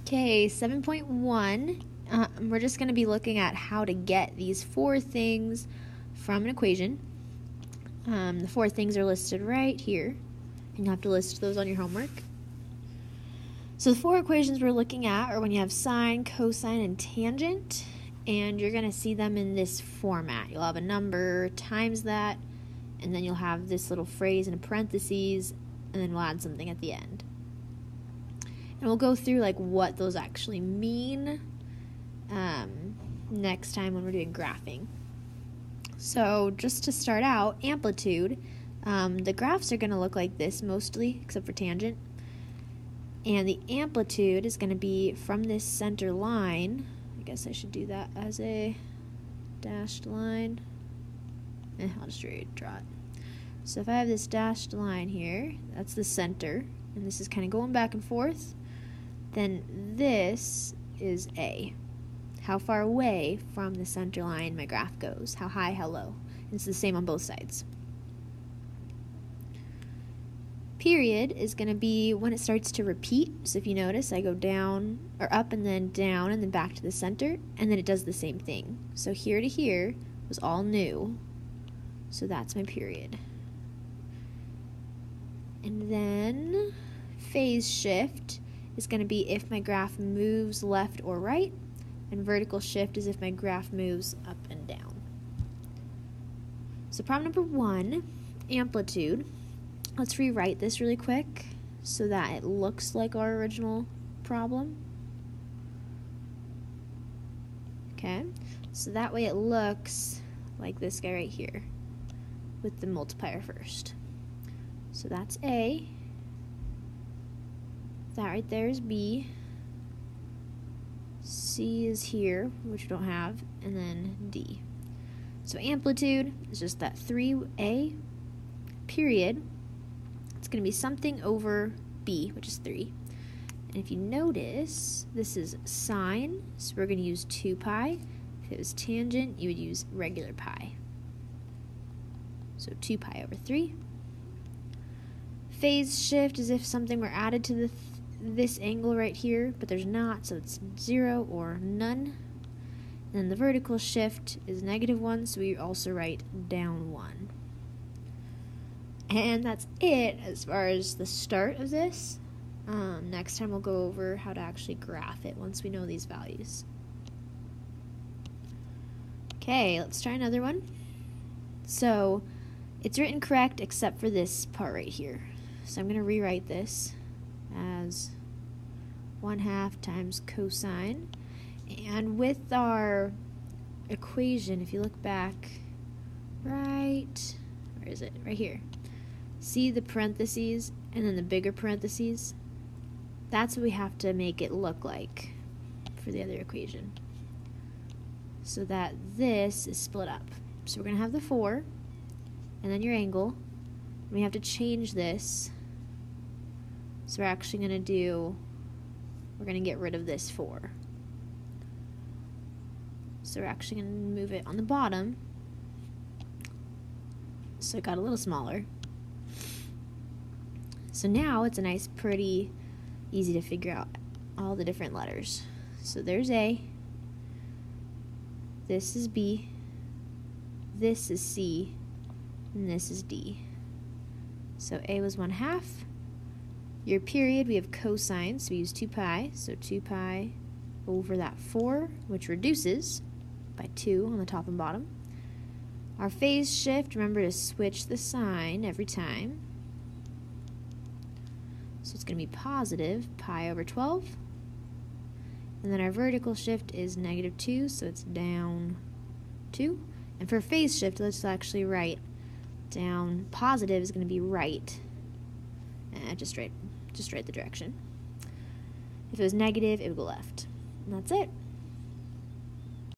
Okay, 7.1, we're just going to be looking at how to get these four things from an equation. The four things are listed right here, and you'll have to list those on your homework. So the four equations we're looking at are when you have sine, cosine, and tangent, and you're going to see them in this format. You'll have a number times that, and then you'll have this little phrase in a parentheses, and then we'll add something at the end. And we'll go through like what those actually mean next time when we're doing graphing. So just to start out, amplitude, the graphs are going to look like this mostly, except for tangent. And the amplitude is going to be from this center line. I guess I should do that as a dashed line. I'll just draw it. So if I have this dashed line here, that's the center, and this is kind of going back and forth, then this is A. How far away from the center line my graph goes. How high, how low. And it's the same on both sides. Period is going to be when it starts to repeat. So if you notice, I go down, or up and then down, and then back to the center, and then it does the same thing. So here to here was all new. So that's my period. And then phase shift is going to be if my graph moves left or right, and vertical shift is if my graph moves up and down. So problem number 1, amplitude. Let's rewrite this really quick so that it looks like our original problem. Okay, so that way it looks like this guy right here with the multiplier first. So that's A. That right there is B. C is here, which we don't have, and then D. So amplitude is just that 3A, period. It's going to be something over B, which is 3. And if you notice, this is sine, so we're going to use 2 pi. If it was tangent, you would use regular pi. So 2 pi over 3. Phase shift is if something were added to this angle right here, but there's not, so it's 0 or none. And then the vertical shift is -1, so we also write down 1. And that's it as far as the start of this. Next time we'll go over how to actually graph it once we know these values. Okay, let's try another one. So it's written correct except for this part right here. So I'm going to rewrite this as 1/2 times cosine. And with our equation, if you look back, right, where is it? Right here. See the parentheses and then the bigger parentheses? That's what we have to make it look like for the other equation. So that this is split up. So we're going to have the 4, and then your angle. We have to change this. So we're actually going to get rid of this 4. So we're actually going to move it on the bottom. So it got a little smaller. So now it's a nice, pretty, easy to figure out all the different letters. So there's A. This is B. This is C. And this is D. So A was 1/2. Your period, we have cosine, so we use 2 pi. So 2 pi over that 4, which reduces by 2 on the top and bottom. Our phase shift, remember to switch the sign every time. So it's going to be positive pi over 12. And then our vertical shift is -2, so it's down 2. And for phase shift, let's actually write down. Positive is going to be right. Just write the direction. If it was negative, it would go left. And that's it.